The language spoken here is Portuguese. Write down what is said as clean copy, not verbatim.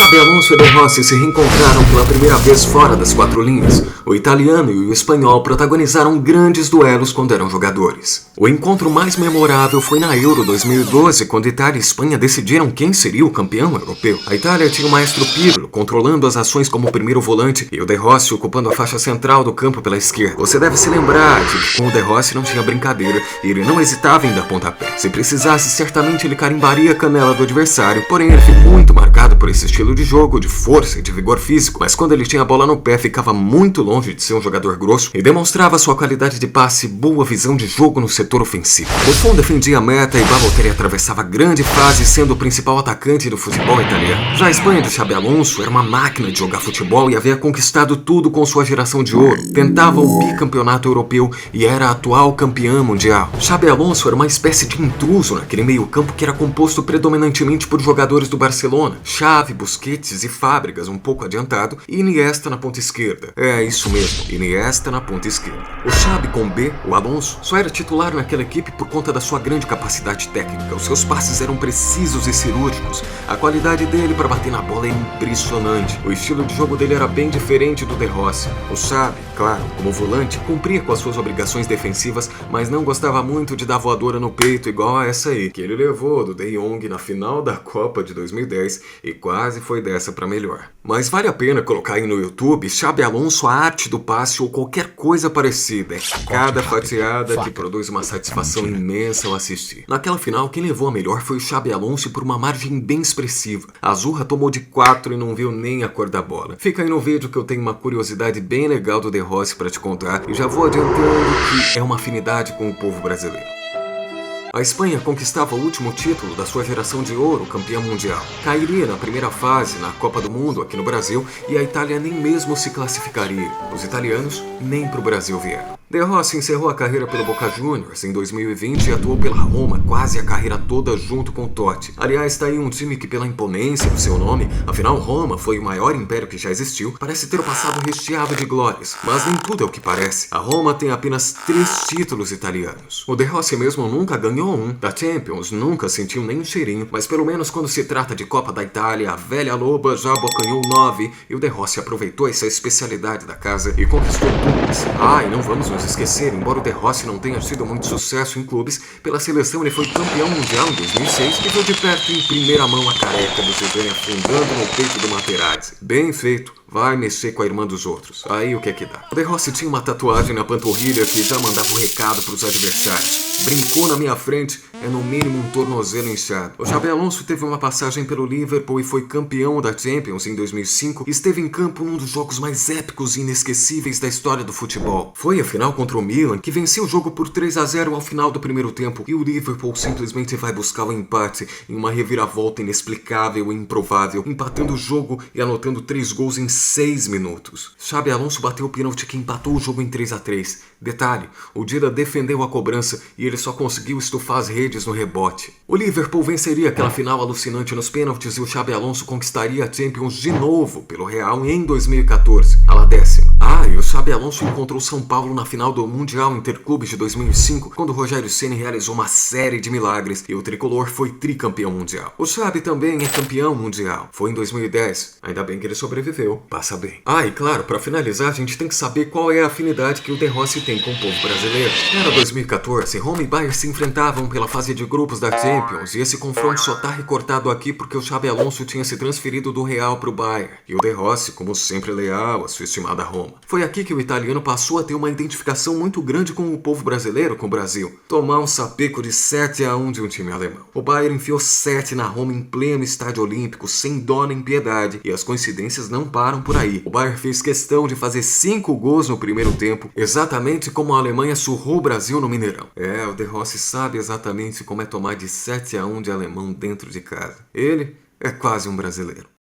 Xabi Alonso e De Rossi se reencontraram pela primeira vez fora das quatro linhas. O italiano e o espanhol protagonizaram grandes duelos quando eram jogadores. O encontro mais memorável foi na Euro 2012, quando Itália e Espanha decidiram quem seria o campeão europeu. A Itália tinha o maestro Pirlo controlando as ações como primeiro volante e o De Rossi ocupando a faixa central do campo pela esquerda. Você deve se lembrar de que com o De Rossi não tinha brincadeira e ele não hesitava em dar pontapé. Se precisasse, certamente ele carimbaria a canela do adversário, porém ele ficou muito marcado por esse estilo de jogo, de força e de vigor físico, mas quando ele tinha a bola no pé ficava muito longe de ser um jogador grosso e demonstrava sua qualidade de passe e boa visão de jogo no setor ofensivo. Buffon defendia a meta e Balotelli atravessava grande fase sendo o principal atacante do futebol italiano. Já a Espanha de Xabi Alonso era uma máquina de jogar futebol e havia conquistado tudo com sua geração de ouro. Tentava o bicampeonato europeu e era a atual campeã mundial. Xabi Alonso era uma espécie de intruso naquele meio-campo que era composto predominantemente por jogadores do Barcelona. Xavi, Busquets e Fábregas um pouco adiantado e Iniesta na ponta esquerda. É isso mesmo, Iniesta na ponta esquerda. O Xabi com B, o Alonso, só era titular naquela equipe por conta da sua grande capacidade técnica. Os seus passes eram precisos e cirúrgicos. A qualidade dele para bater na bola é impressionante. O estilo de jogo dele era bem diferente do De Rossi. O Xabi, claro, como volante, cumpria com as suas obrigações defensivas, mas não gostava muito de dar voadora no peito igual a essa aí, que ele levou do De Jong na final da Copa de 2010 e quase foi dessa pra melhor. Mas vale a pena colocar aí no YouTube Xabi Alonso, a arte do passe ou qualquer coisa parecida. É cada fatiada que produz uma satisfação imensa ao assistir. Naquela final, quem levou a melhor foi o Xabi Alonso por uma margem bem expressiva. A Azurra tomou de 4 e não viu nem a cor da bola. Fica aí no vídeo que eu tenho uma curiosidade bem legal do De Rossi pra te contar e já vou adiantando que é uma afinidade com o povo brasileiro. A Espanha conquistava o último título da sua geração de ouro, campeã mundial. Cairia na primeira fase na Copa do Mundo aqui no Brasil e a Itália nem mesmo se classificaria. Os italianos nem para o Brasil vieram. De Rossi encerrou a carreira pelo Boca Juniors em 2020 e atuou pela Roma quase a carreira toda junto com o Totti. Aliás, está aí um time que pela imponência do seu nome, afinal Roma foi o maior império que já existiu, parece ter o passado recheado de glórias. Mas nem tudo é o que parece. A Roma tem apenas 3 títulos italianos. O De Rossi mesmo nunca ganhou um. Da Champions nunca sentiu nem um cheirinho, mas pelo menos quando se trata de Copa da Itália, a velha loba já abocanhou 9 e o De Rossi aproveitou essa especialidade da casa e conquistou duas. E não vamos nos esquecer, embora o De Rossi não tenha tido muito sucesso em clubes, pela seleção ele foi campeão mundial em 2006 e viu de perto em primeira mão a careca do Zidane afundando no peito do Materazzi. Bem feito. Vai mexer com a irmã dos outros. Aí o que é que dá? O De Rossi tinha uma tatuagem na panturrilha que já mandava o recado para os adversários. Brincou na minha frente, é no mínimo um tornozelo inchado. O Xabi Alonso teve uma passagem pelo Liverpool e foi campeão da Champions em 2005 e esteve em campo num dos jogos mais épicos e inesquecíveis da história do futebol. Foi a final contra o Milan, que venceu o jogo por 3-0 ao final do primeiro tempo e o Liverpool simplesmente vai buscar o empate em uma reviravolta inexplicável e improvável, empatando o jogo e anotando 3 gols em 6 minutos. Xabi Alonso bateu o pênalti que empatou o jogo em 3-3. Detalhe, o Dida defendeu a cobrança e ele só conseguiu estufar as redes no rebote. O Liverpool venceria aquela final alucinante nos pênaltis e o Xabi Alonso conquistaria a Champions de novo pelo Real em 2014, a la 10ª. E o Xabi Alonso encontrou São Paulo na final do Mundial Interclubes de 2005, quando o Rogério Ceni realizou uma série de milagres e o tricolor foi tricampeão mundial. O Xabi também é campeão mundial. Foi em 2010. Ainda bem que ele sobreviveu. Passa bem. E claro, para finalizar, a gente tem que saber qual é a afinidade que o De Rossi tem com o povo brasileiro. Era 2014, Roma e Bayern se enfrentavam pela fase de grupos da Champions e esse confronto só tá recortado aqui porque o Xabi Alonso tinha se transferido do Real pro Bayern e o De Rossi, como sempre, leal à sua estimada Roma. Foi aqui que o italiano passou a ter uma identificação muito grande com o povo brasileiro, com o Brasil. Tomar um sapeco de 7-1 de um time alemão. O Bayern enfiou 7 na Roma em pleno estádio olímpico, sem dó nem piedade, e as coincidências não param por aí. O Bayern fez questão de fazer 5 gols no primeiro tempo, exatamente como a Alemanha surrou o Brasil no Mineirão. O De Rossi sabe exatamente como é tomar de 7-1 de alemão dentro de casa. Ele é quase um brasileiro.